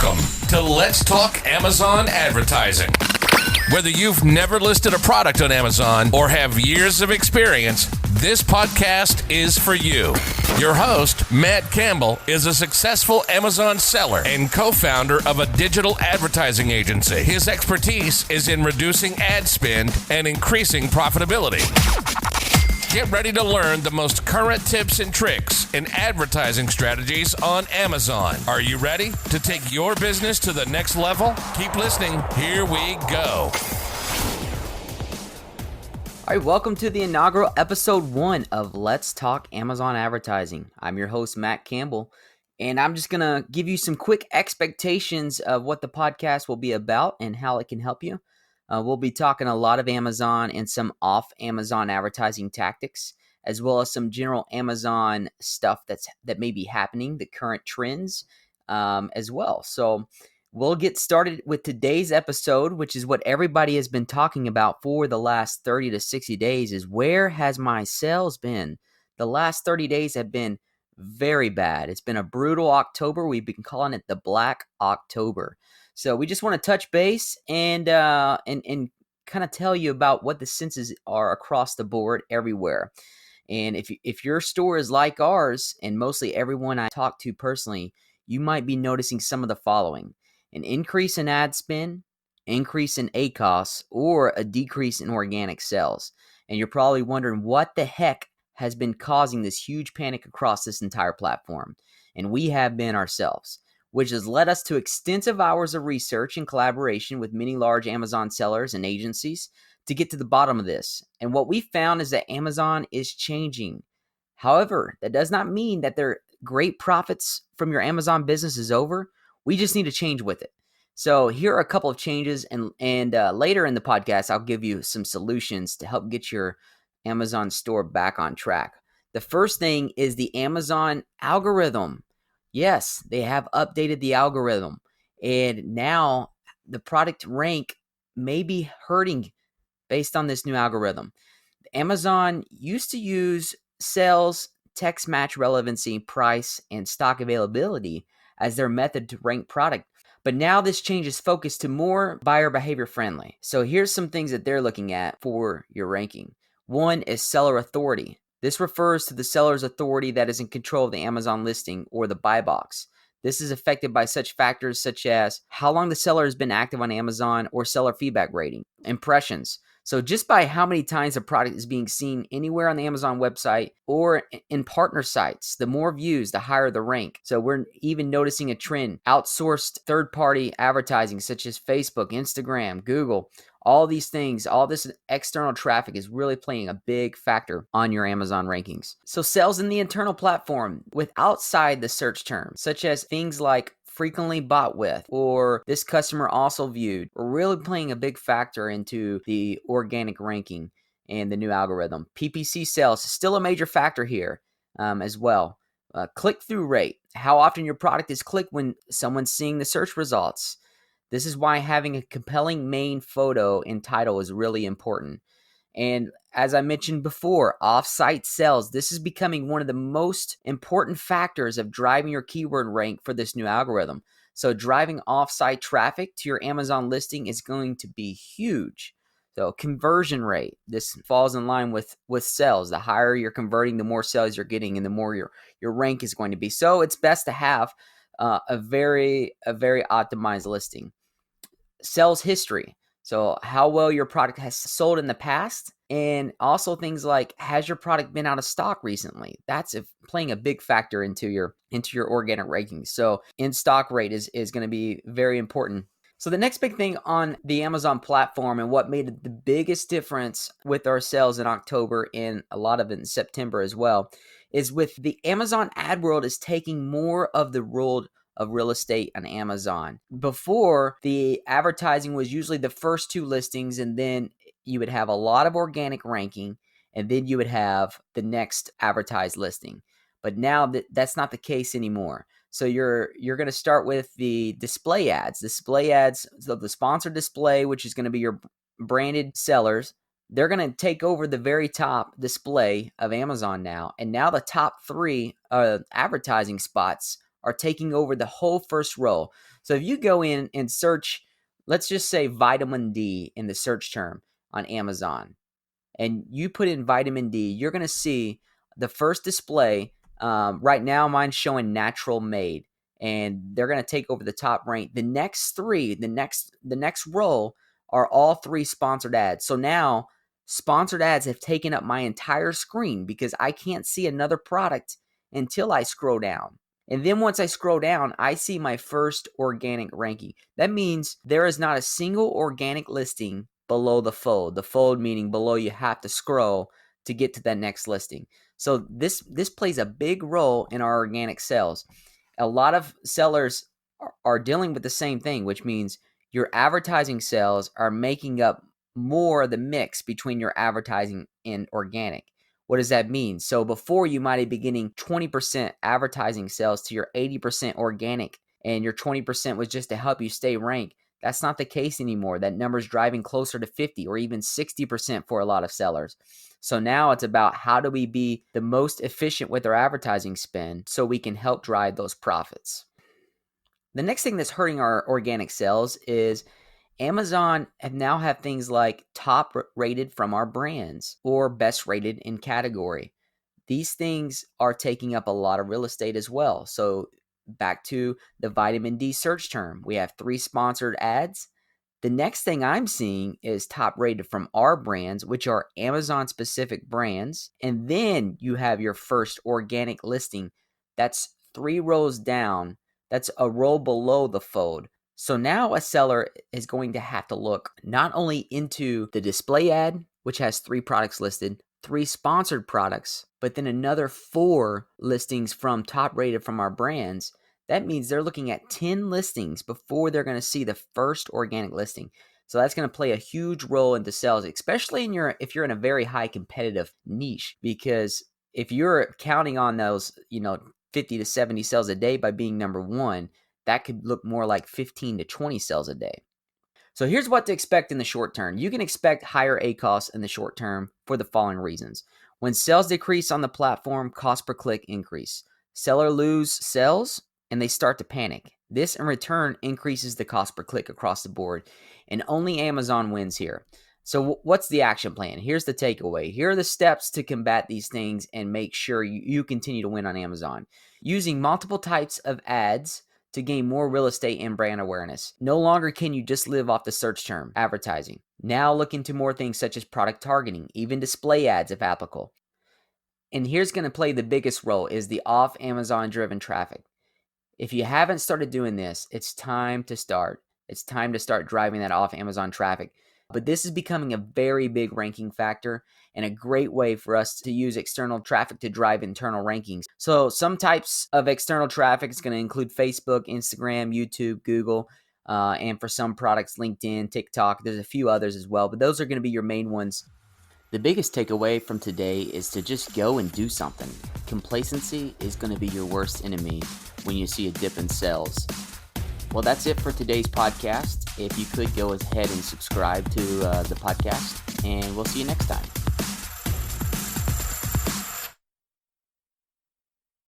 Welcome to Let's Talk Amazon Advertising. Whether you've never listed a product on Amazon or have years of experience, this podcast is for you. Your host, Matt Campbell, is a successful Amazon seller and co-founder of a digital advertising agency. His expertise is in reducing ad spend and increasing profitability. Get ready to learn the most current tips and tricks in advertising strategies on Amazon. Are you ready to take your business to the next level? Keep listening. Here we go. All right, welcome to the inaugural episode 1 of Let's Talk Amazon Advertising. I'm your host, Matt Campbell, and I'm just going to give you some quick expectations of what the podcast will be about and how it can help you. We'll be talking a lot of Amazon and some off-Amazon advertising tactics, as well as some general Amazon stuff that may be happening, the current trends as well. So we'll get started with today's episode, which is what everybody has been talking about for the last 30 to 60 days, is where has my sales been? The last 30 days have been very bad. It's been a brutal October. We've been calling it the Black October. So we just want to touch base and kind of tell you about what the senses are across the board everywhere. And if your store is like ours, and mostly everyone I talk to personally, you might be noticing some of the following: an increase in ad spend, increase in ACoS, or a decrease in organic sales. And you're probably wondering what the heck has been causing this huge panic across this entire platform. And we have been ourselves, which has led us to extensive hours of research and collaboration with many large Amazon sellers and agencies to get to the bottom of this. And what we found is that Amazon is changing. However, that does not mean that their great profits from your Amazon business is over. We just need to change with it. So here are a couple of changes, and later in the podcast, I'll give you some solutions to help get your Amazon store back on track. The first thing is the Amazon algorithm. Yes, they have updated the algorithm, and now the product rank may be hurting based on this new algorithm. Amazon used to use sales, text match relevancy, price, and stock availability as their method to rank product. But now this change is focused to more buyer behavior friendly. So here's some things that they're looking at for your ranking. One is seller authority. This refers to the seller's authority that is in control of the Amazon listing or the buy box. This is affected by such factors such as how long the seller has been active on Amazon or seller feedback rating, impressions. So just by how many times a product is being seen anywhere on the Amazon website or in partner sites, the more views, the higher the rank. So we're even noticing a trend. Outsourced third-party advertising such as Facebook, Instagram, Google, all these things, all this external traffic is really playing a big factor on your Amazon rankings. So sales in the internal platform with outside the search terms, such as things like frequently bought with, or this customer also viewed, are really playing a big factor into the organic ranking and the new algorithm. PPC sales is still a major factor here as well. Click-through rate, how often your product is clicked when someone's seeing the search results. This is why having a compelling main photo and title is really important. And as I mentioned before, off-site sales, this is becoming one of the most important factors of driving your keyword rank for this new algorithm. So driving off-site traffic to your Amazon listing is going to be huge. So conversion rate, this falls in line with sales. The higher you're converting, the more sales you're getting, and the more your rank is going to be. So it's best to have a very optimized listing. Sales history. So how well your product has sold in the past, and also things like, has your product been out of stock recently? That's playing a big factor into your organic rankings. So in-stock rate is going to be very important. So the next big thing on the Amazon platform, and what made the biggest difference with our sales in October and a lot of it in September as well, is with the Amazon ad world is taking more of the role of real estate on Amazon. Before, the advertising was usually the first two listings, and then you would have a lot of organic ranking, and then you would have the next advertised listing. But now that's not the case anymore. So you're going to start with the display ads. So the sponsored display, which is going to be your branded sellers, they're going to take over the very top display of Amazon now. And now the top three advertising spots are taking over the whole first row. So if you go in and search, let's just say vitamin D in the search term on Amazon, and you put in vitamin D, you're going to see the first display. Right now, mine's showing natural made, and they're going to take over the top rank. The next three, the next row are all three sponsored ads. So now sponsored ads have taken up my entire screen because I can't see another product until I scroll down. And then once I scroll down, I see my first organic ranking. That means there is not a single organic listing below the fold. The fold meaning below you have to scroll to get to that next listing. So this plays a big role in our organic sales. A lot of sellers are dealing with the same thing, which means your advertising sales are making up more of the mix between your advertising and organic. What does that mean? So before you might be getting 20% advertising sales to your 80% organic, and your 20% was just to help you stay ranked. That's not the case anymore. That number's driving closer to 50 or even 60% for a lot of sellers. So now it's about how do we be the most efficient with our advertising spend so we can help drive those profits. The next thing that's hurting our organic sales is Amazon now have things like top rated from our brands or best rated in category. These things are taking up a lot of real estate as well. So back to the vitamin D search term, we have 3 sponsored ads. The next thing I'm seeing is top rated from our brands, which are Amazon specific brands. And then you have your first organic listing. That's 3 rows down. That's a row below the fold. So now a seller is going to have to look not only into the display ad, which has 3 products listed, 3 sponsored products, but then another 4 listings from top rated from our brands. That means they're looking at 10 listings before they're going to see the first organic listing. So that's going to play a huge role into sales, especially if you're in a very high competitive niche, because if you're counting on those, 50 to 70 sales a day by being number 1, that could look more like 15 to 20 sales a day. So here's what to expect in the short term. You can expect higher ACoS in the short term for the following reasons. When sales decrease on the platform, cost per click increase. Seller lose sales and they start to panic. This in return increases the cost per click across the board, and only Amazon wins here. So what's the action plan? Here's the takeaway. Here are the steps to combat these things and make sure you continue to win on Amazon. Using multiple types of ads to gain more real estate and brand awareness. No longer can you just live off the search term advertising. Now look into more things such as product targeting, even display ads if applicable. And here's going to play the biggest role is the off Amazon driven traffic. If you haven't started doing this, it's time to start. It's time to start driving that off Amazon traffic. But this is becoming a very big ranking factor and a great way for us to use external traffic to drive internal rankings. So some types of external traffic is going to include Facebook, Instagram, YouTube, Google, and for some products, LinkedIn, TikTok. There's a few others as well, but those are going to be your main ones. The biggest takeaway from today is to just go and do something. Complacency is going to be your worst enemy when you see a dip in sales. Well, that's it for today's podcast. If you could go ahead and subscribe to the podcast, and we'll see you next time.